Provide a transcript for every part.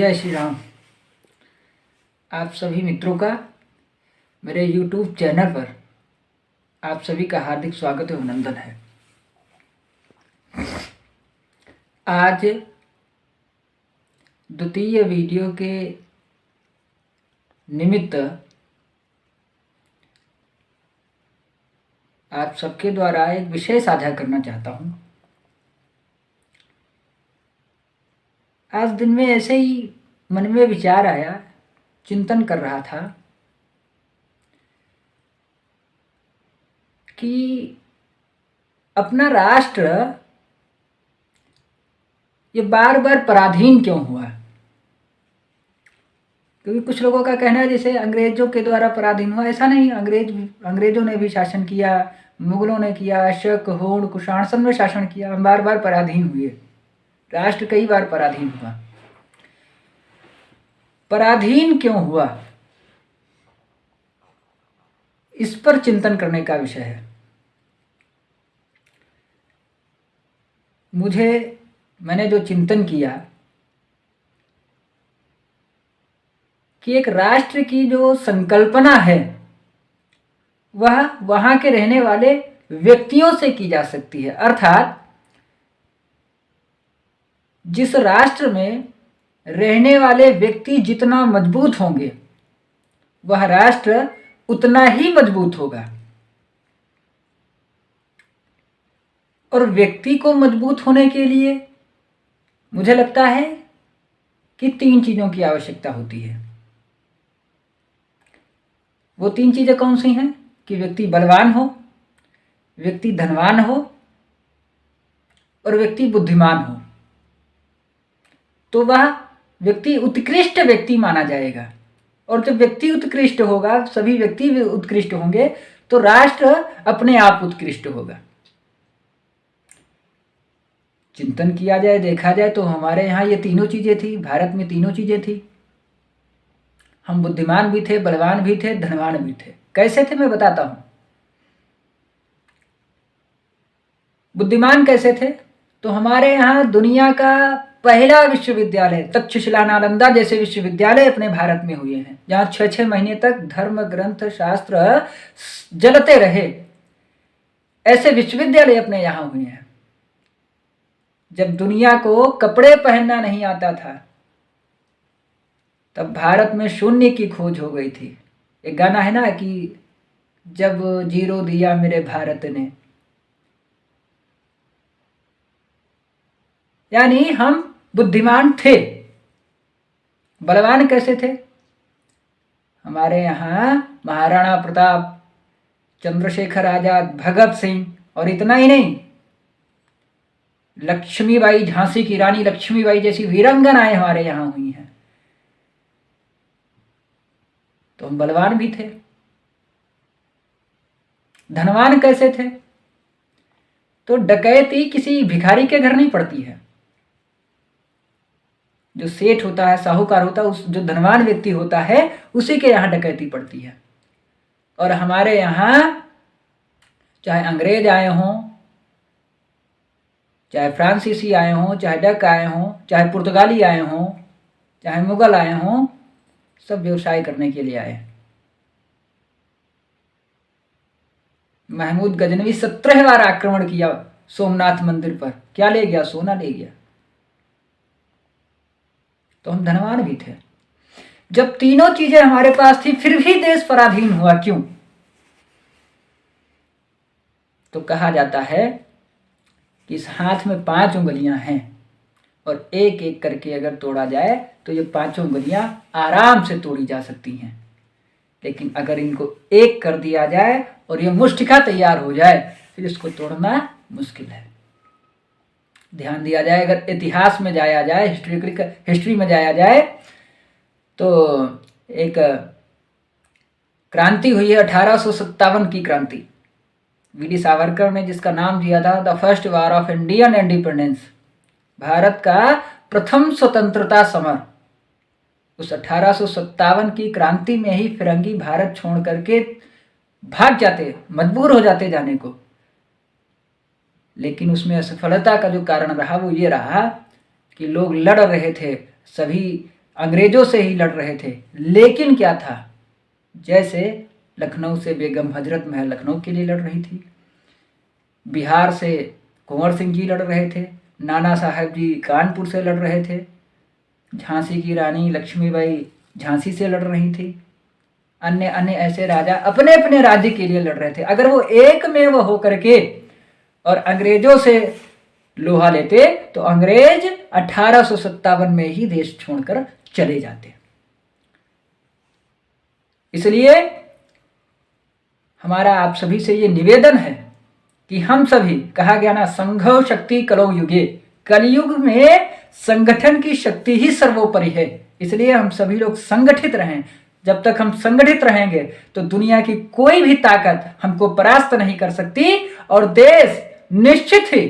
जय श्री राम। आप सभी मित्रों का मेरे YouTube चैनल पर आप सभी का हार्दिक स्वागत एवं अभिनंदन है। आज द्वितीय वीडियो के निमित्त आप सबके द्वारा एक विषय साझा करना चाहता हूँ। आज दिन में ऐसे ही मन में विचार आया, चिंतन कर रहा था कि अपना राष्ट्र ये बार बार पराधीन क्यों हुआ। क्योंकि कुछ लोगों का कहना है जैसे अंग्रेजों के द्वारा पराधीन हुआ। ऐसा नहीं, अंग्रेजों ने भी शासन किया, मुगलों ने किया, शक, होड़, कुषाण सब ने शासन किया, हम बार बार पराधीन हुए। राष्ट्र कई बार पराधीन हुआ। पराधीन क्यों हुआ, इस पर चिंतन करने का विषय है। मैंने जो चिंतन किया कि एक राष्ट्र की जो संकल्पना है वह वहां के रहने वाले व्यक्तियों से की जा सकती है। अर्थात जिस राष्ट्र में रहने वाले व्यक्ति जितना मजबूत होंगे वह राष्ट्र उतना ही मजबूत होगा। और व्यक्ति को मजबूत होने के लिए मुझे लगता है कि 3 चीजों की आवश्यकता होती है। वो 3 चीजें कौन सी हैं कि व्यक्ति बलवान हो, व्यक्ति धनवान हो और व्यक्ति बुद्धिमान हो, तो वह व्यक्ति उत्कृष्ट व्यक्ति माना जाएगा। और जब व्यक्ति उत्कृष्ट होगा, सभी व्यक्ति उत्कृष्ट होंगे, तो राष्ट्र अपने आप उत्कृष्ट होगा। चिंतन किया जाए, देखा जाए तो हमारे यहाँ ये तीनों चीजें थी। भारत में तीनों चीजें थी। हम बुद्धिमान भी थे, बलवान भी थे, धनवान भी थे। कैसे थे मैं बताता हूं। बुद्धिमान कैसे थे तो हमारे यहाँ दुनिया का पहला विश्वविद्यालय तक्षशिला नालंदा जैसे विश्वविद्यालय अपने भारत में हुए हैं, जहां 6-6 महीने तक धर्म ग्रंथ शास्त्र जलते रहे। ऐसे विश्वविद्यालय अपने यहाँ हुए हैं। जब दुनिया को कपड़े पहनना नहीं आता था तब भारत में शून्य की खोज हो गई थी। एक गाना है ना कि जब जीरो दिया मेरे भारत ने। यानी हम बुद्धिमान थे। बलवान कैसे थे? हमारे यहाँ महाराणा प्रताप, चंद्रशेखर आजाद, भगत सिंह, और इतना ही नहीं, लक्ष्मीबाई, झांसी की रानी लक्ष्मीबाई जैसी वीरांगनाएं हमारे यहाँ हुई हैं। तो हम बलवान भी थे। धनवान कैसे थे? तो डकैती किसी भिखारी के घर नहीं पड़ती है। जो सेठ होता है, साहूकार होता है, उस जो धनवान व्यक्ति होता है उसी के यहाँ डकैती पड़ती है। और हमारे यहाँ चाहे अंग्रेज आए हों, चाहे फ्रांसीसी आए हों, चाहे डक आए हों, चाहे पुर्तगाली आए हों, चाहे मुगल आए हों, सब व्यवसाय करने के लिए आए। महमूद गजनवी 17 बार आक्रमण किया सोमनाथ मंदिर पर। क्या ले गया? सोना ले गया। तो हम धनवान भी थे। जब तीनों चीजें हमारे पास थी फिर भी देश पराधीन हुआ, क्यों? तो कहा जाता है कि इस हाथ में 5 उंगलियां हैं और एक एक करके अगर तोड़ा जाए तो ये 5 उंगलियां आराम से तोड़ी जा सकती हैं। लेकिन अगर इनको एक कर दिया जाए और ये मुष्टिका तैयार हो जाए फिर इसको तोड़ना मुश्किल है। ध्यान दिया जाए, अगर इतिहास में जाया जाए, हिस्ट्री में जाया जाए, तो एक क्रांति हुई है 1857 की क्रांति। वीडी सावरकर ने जिसका नाम दिया था the first war of Indian independence, Bharat का प्रथम स्वतंत्रता समर। उस 1857 की क्रांति में ही फिरंगी भारत छोड़ करके भाग जाते, मजबूर हो जाते जाने को। लेकिन उसमें असफलता का जो कारण रहा वो ये रहा कि लोग लड़ रहे थे, सभी अंग्रेजों से ही लड़ रहे थे। लेकिन क्या था, जैसे लखनऊ से बेगम हजरत महल लखनऊ के लिए लड़ रही थी, बिहार से कुंवर सिंह जी लड़ रहे थे, नाना साहब जी कानपुर से लड़ रहे थे, झांसी की रानी लक्ष्मीबाई झांसी से लड़ रही थी, अन्य अन्य ऐसे राजा अपने अपने राज्य के लिए लड़ रहे थे। अगर वो एक में वो होकर के और अंग्रेजों से लोहा लेते तो अंग्रेज 1857 में ही देश छोड़कर चले जाते। इसलिए हमारा आप सभी से ये निवेदन है कि हम सभी, कहा गया ना, संघो शक्ति कलौ युगे, कलयुग में संगठन की शक्ति ही सर्वोपरि है। इसलिए हम सभी लोग संगठित रहें। जब तक हम संगठित रहेंगे तो दुनिया की कोई भी ताकत हमको परास्त नहीं कर सकती और देश निश्चित ही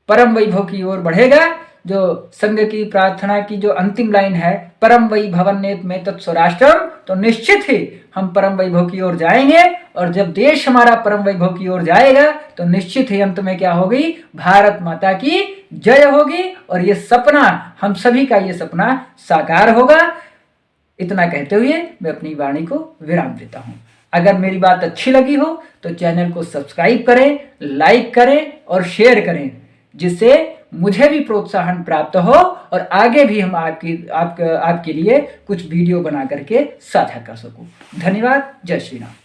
परम वैभव की ओर बढ़ेगा। जो संघ की प्रार्थना की जो अंतिम लाइन है, परम वैभवन्नेत में तत्स्वराष्ट्रम, तो निश्चित ही हम परम वैभव की ओर जाएंगे। और जब देश हमारा परम वैभव की ओर जाएगा तो निश्चित ही अंत में क्या होगी, भारत माता की जय होगी और ये सपना, हम सभी का ये सपना साकार होगा। इतना कहते हुए मैं अपनी वाणी को विराम देता हूं। अगर मेरी बात अच्छी लगी हो तो चैनल को सब्सक्राइब करें, लाइक करें और शेयर करें, जिससे मुझे भी प्रोत्साहन प्राप्त हो और आगे भी हम आपके लिए कुछ वीडियो बना करके साझा कर सकूं। धन्यवाद। जय श्री राम।